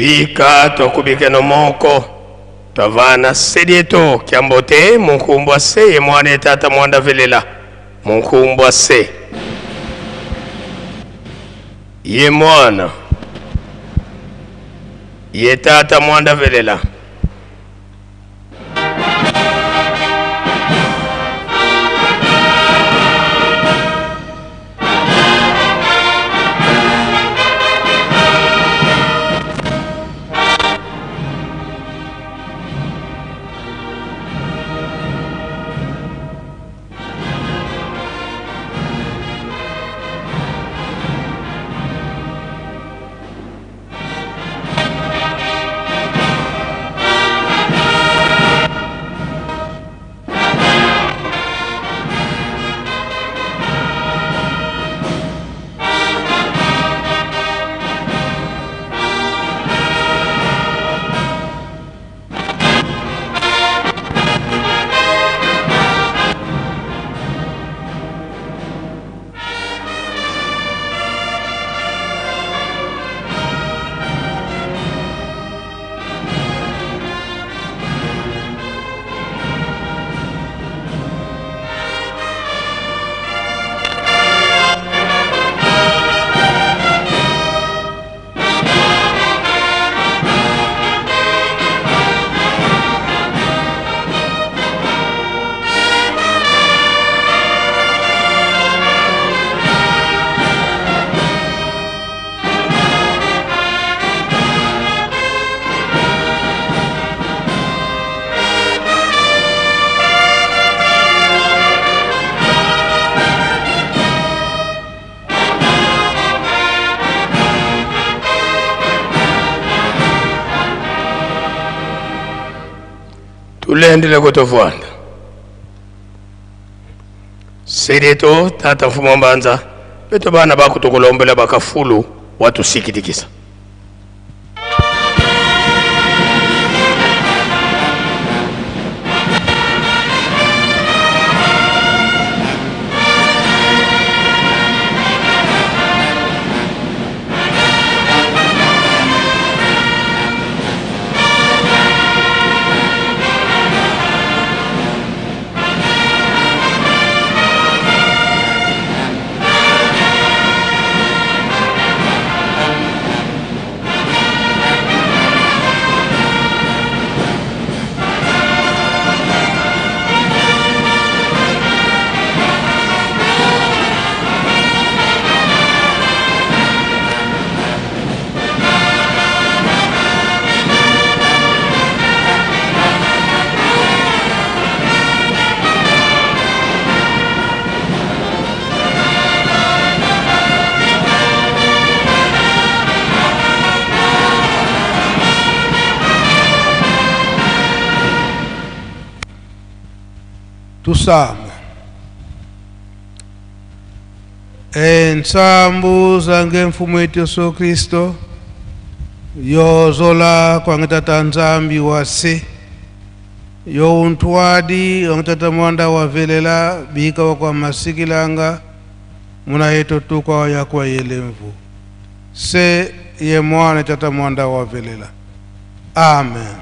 Bika tokubike no moko tavana sedieto kiambote munkumbwa se mwane tata mwanda velela munkumbwa se ye mwana ye tata mwanda velela tulendele kutovanda sedeto tata mfumo mbanza beto bana bakutokulombela bakafulu watu sikitikisa Tusame. Nsambu zange mfumu wetu Yesu Kristo yozola kwa ngitata nzambi wase yo untwadi ngitata mwanda wavelela bika wakwa masikilanga muna yeto tukwa yakwa yelemvu se ye mwana tata mwanda wavelela. Amen.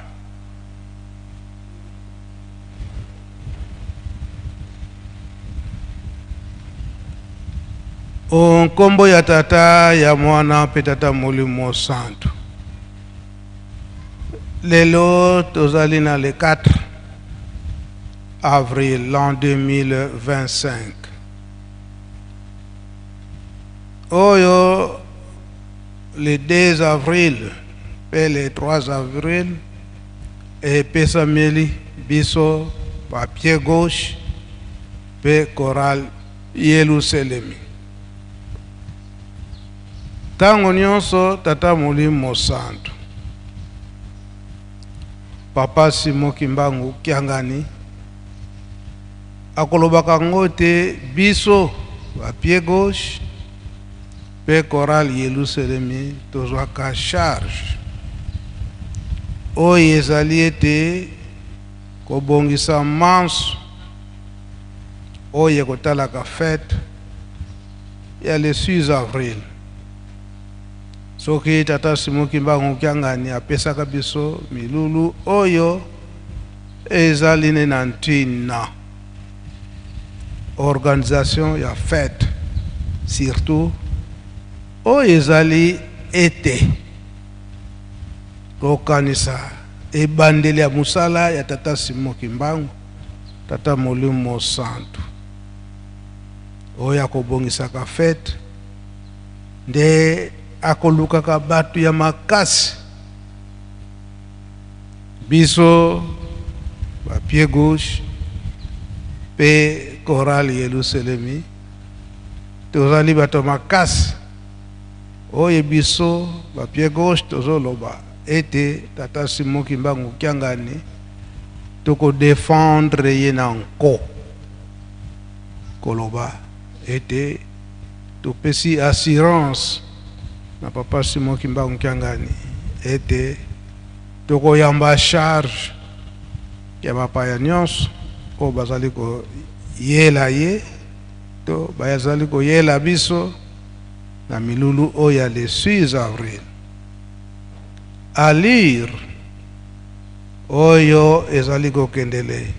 Onkombo ya tata ya mwana petata Molimo Santo. Lelo tozalina le 4 avril l'an 2025. Oyo le 2 avril et le 3 avril et pesameli biso pa pied gauche pe choral Yerusalemi. Tango nyonso tata Molimo Santo Papa Simon Kimbangu Kiangani akolobaka ngote biso à pied gauche pe choral Yerusalemi tozwaka charge oyo ezali ete kobongisa manso oyo ekotalaka fête ya le 6 avril. Soki tata Simon Kimbangu Kiangani apesaka biso milulu oyo ezali na ntina organisation ya fête surtout oyo ezali ete kokanisa ebandeli ya musala ya tata Simon Kimbangu tata Molimo Santo oyo akobongisaka fête nde akolukaka batu ya makasi biso ba pied gauche pe choral Yerusalemi tozali bato makasi oyo biso ba pied gauche tozoloba ete tata Simon Kimbangu Kiangani toko défendre ye na nko koloba ete topesi assurance na papa Simon Kimbangu Kiangani ete toko yamba charge ya bapaya nyonso o bazali ko yela ye to bazali ko yela biso na milulu oya le 6 avril alir oyo ezali ko kendele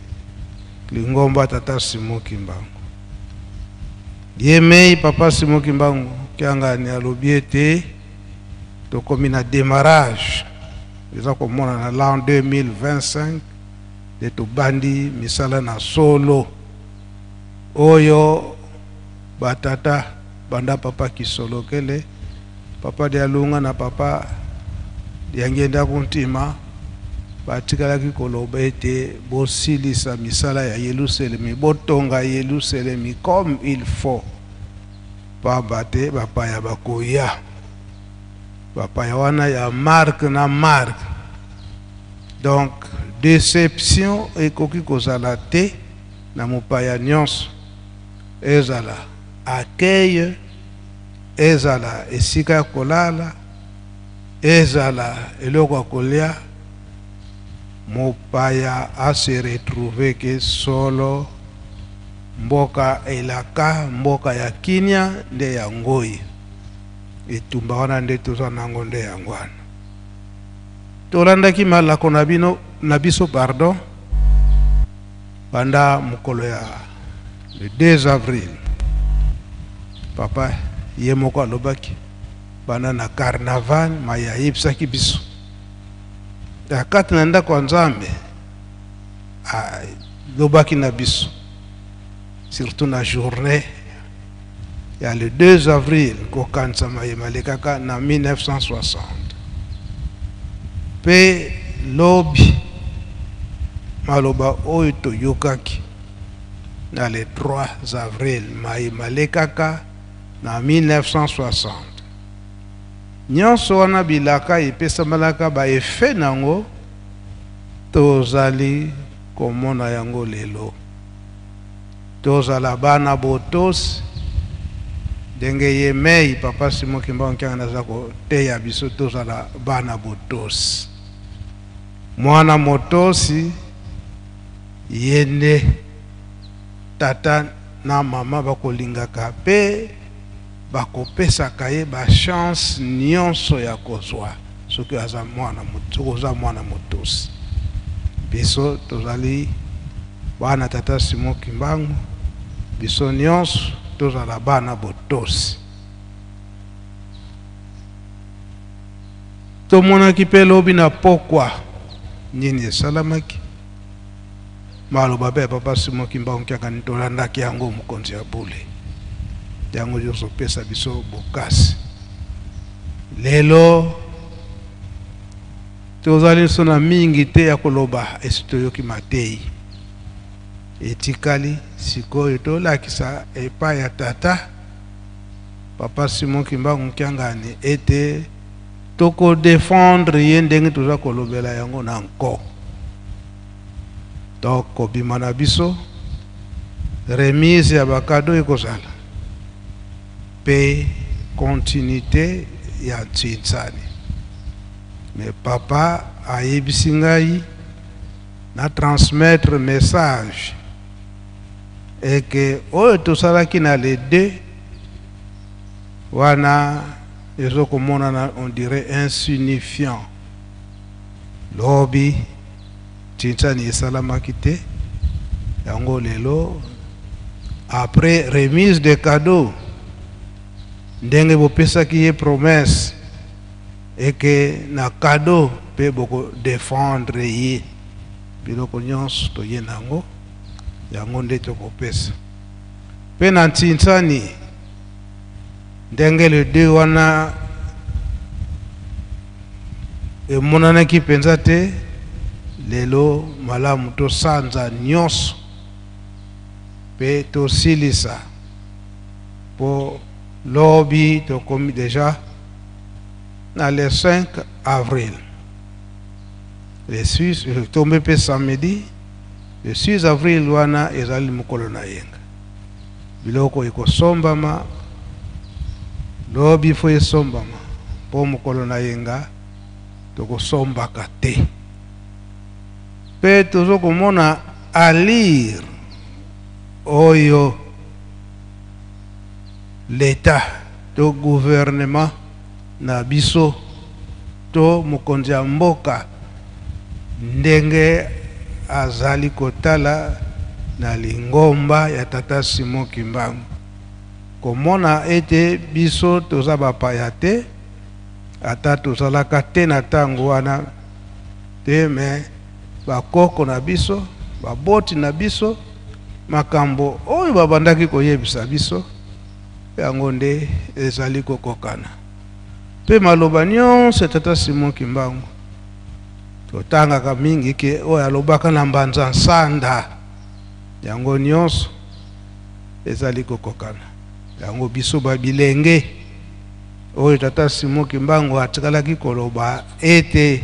lingomba tata Simon Kimbangu yemei papa Simon Kimbangu Kiangani alobi ete tokomi na démarrage eza komona na l'an 2025 de tobandi misala na solo oyo batata banda papa Kisolokele papa Dialunga na papa Diangenda Kuntima batikalaki koloba ete bosilisa misala ya Yerusalemi botonga Yerusalemi comme il faut pa bate bapaya bakoya bapaya wana ya marque na marque donc déception ekoki kozala te na mopaya nyonso ezala accueil ezala esika ya kolala ezala eloko ya kolia mopaya a se retrouver ke solo mboka elaka mboka ya kinya nde ya ngoi etumba wana nde toza nango nde yango wana tolandaki malako na biso pardon banda mokolo ya le 2 avril papa ye moko alobaki banda na carnaval maya yebisaki biso kati na ndako ya Nzambe lobaki na biso surtout na journée il y a le 2 avril kokanisa mayemale kaka na 1960 pe lobi maloba oyo toyokaki na le 3 avril mayemale kaka na 1960 nyonso wana bilaka epesamalaka ba effet nango tozali komona yango lelo tozala bana botosi ndenge ye mei papa Simon Kimbangu Kyangani azako teya biso tozala bana botosi. Mwana motosi yende tata na mama bakolingaka pe bakopesaka ye ba chance nyonso ya kozwa soki aza mwana motosi. Biso tozali bana tata Simon Kimbangu, biso nyonso tozala bana botosi. Tomonaki pe lobi na pokwa nini esalamaki. Maloba be papa Simon Kimbangu Kyangani tolandaki yango mokonzi ya bule. Yango nyonso pesa biso bokasi. Lelo tozali sona mingi te ya koloba esi toyoki matei. Etikali sikoyo tolakisa epai ya tata papa Simon Kimbangu Kyangani ete toko défendre ye ndenge toza kolobela yango na nko. Toko bimana biso remise ya bakado ekozala pe continuité ya Ntsintsani. Mais papa ayebisi ngai na transmettre message et que oyo tosalaki na les deux wana ezokomona on dirait insignifiant. Lobi Ntsintsani esalamaki te yango lelo après remise de cadeaux ndenge bopesaki ye promesse et que na cadeau pe boko défendre ye biloko nyonso toye nango yango nde tokopesa. Pe na Ntsintsani ndenge le deux wana emonanaki mpenza te, lelo malamu tosanza nyonso pe tosilisa po lobi tokomi déjà na le 5 avril. Le 6 tombé pe samedi, le 6 avril wana ezali mokolo na yenga. Biloko ekosombama, lobi fo esombama po mokolo na yenga tokosombaka te. Pe tozokomona alire oyo l'État to gouvernement na biso to mokonzi ya mboka ndenge azali kotala na lingomba ya tata Simon Kimbangu. Komona ete biso toza bapaya te, ata tozalaka te na tango wana te, me bakoko na biso, baboti na biso, makambo oyo babandaki koyebisa biso yango nde ezali kokokana. Pe maloba nyonso tata Simon Kimbangu totangaka mingi ke oyo alobaka na mbanza nsanda yango nyonso ezali kokokana. Yango biso babilenge oyo tata Simon Kimbangu atikalaki koloba ete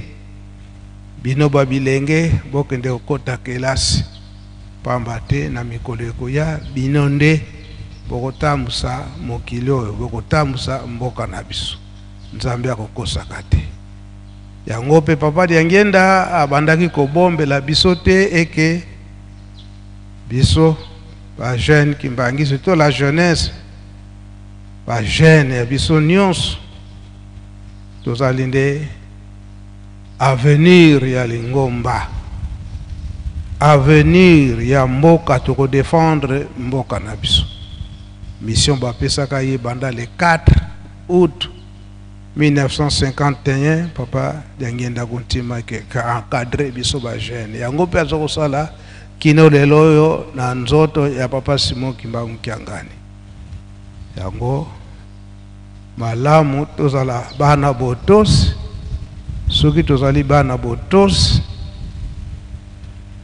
bino babilenge bokende kokota kelasi pamba te na mikolo ekoya bino nde bokotambusa mokili oyo, bokotambusa mboka na biso. Nzambe akokosaka te. Yango pe papa Diangenda abandaki kobombela biso te eke biso ba jeune Kimbangi, surtout la jeunesse, ba jeune ya biso nyonso tozali nde avenir ya lingomba, avenir ya mboka, toko défendre mboka na biso. Mission bapesaka ye banda le 4 août 1951 papa Diangenda kuntima ke ka encadrer biso ba jeune. Yango pe azokosala kino lelo oyo na nzoto ya papa Simon Kimbangu Kyangani. Yango malamu tozala bana botos, soki tozali bana botos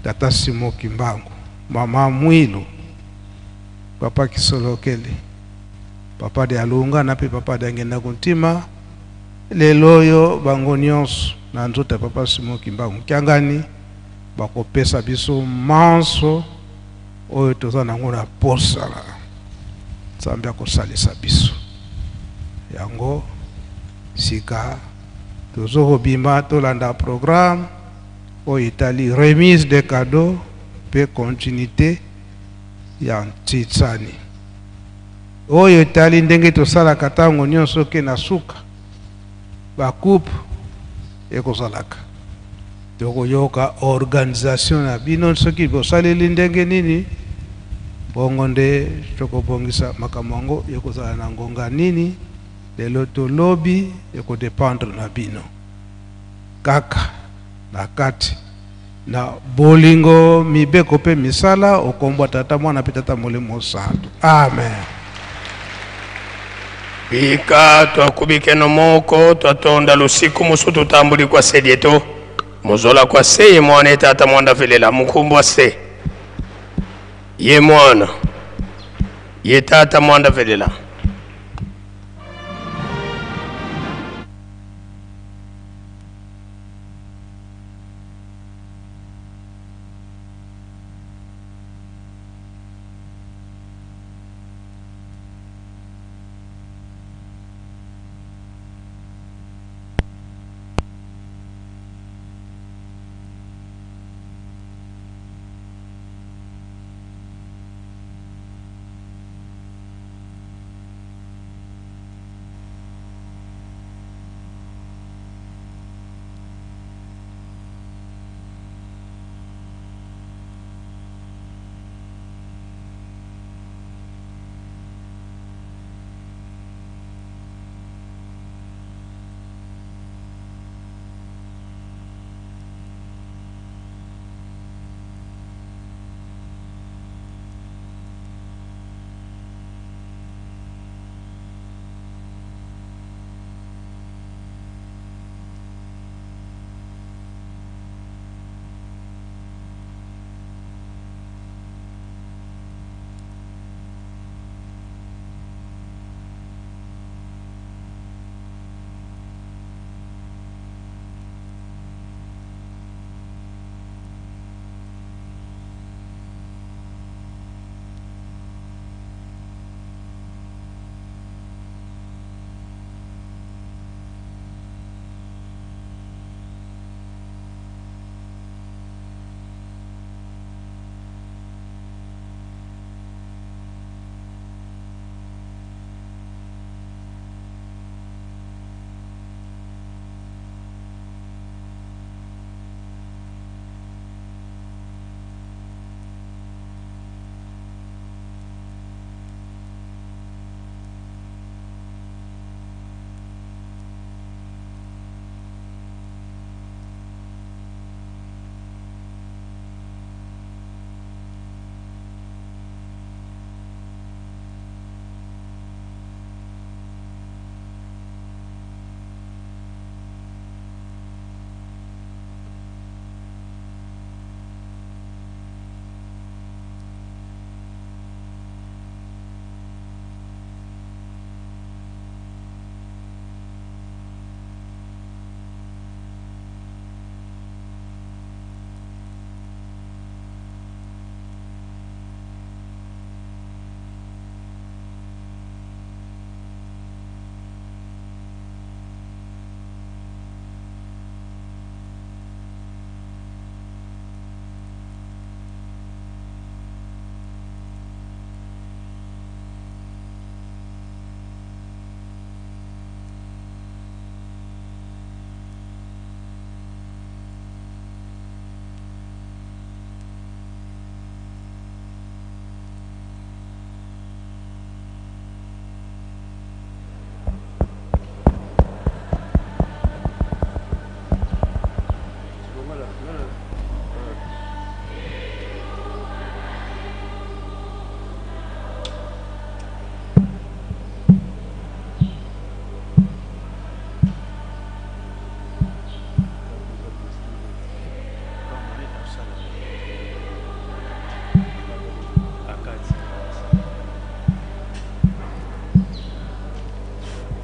tata Simon Kimbangu, mama Mwilu, papa Kisolokele, papa de Alunga na pe papa Diangenda kuntima lelo oyo bango nyonso na nzoto ya papa Simon Kimbangu Kyangani bakopesa biso manso oyo toza nango na posala. Nzambe akosalisa biso. yango sika tozo bima tolanda programme o Italie remise des cadeaux pe continuité ya ntitsani oyo Italie ndenge tosalaka ntango nyonso ke na suka bakupe ekozalaka tokoyoka organisation na bino soki bosaleli ndenge nini bongo nde tokobongisa makambo yango ekozala na ngonga nini lelo tolobi ekodependre na bino kaka na kati na bolingo mibeko pe misala okombo tata mwana pe tata molimo santo amen. Bika twakubike no moko twatonda lusiku musu tutambuli kwa sedieto muzola kwa se ye mwana tata mwanda velela mukumbwa se ye mwana ye tata mwanda velela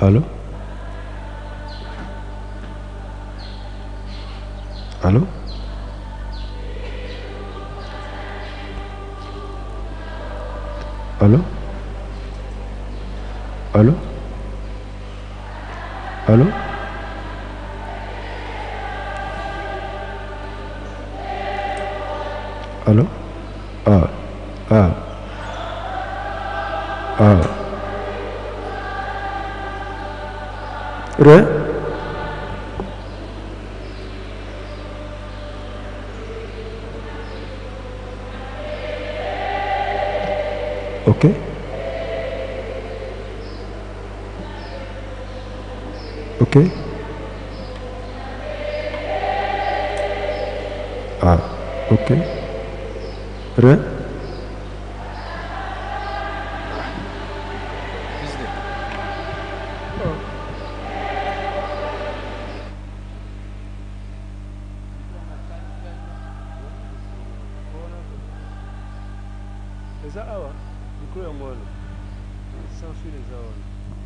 Allô? Allô? Allô? Allô? Allô? Allô? Ah. Ah. Ah. Re? Ok. Ok. Ah. Ok. Re? Eza awa, micro ya mwana. Sans fil eza awa.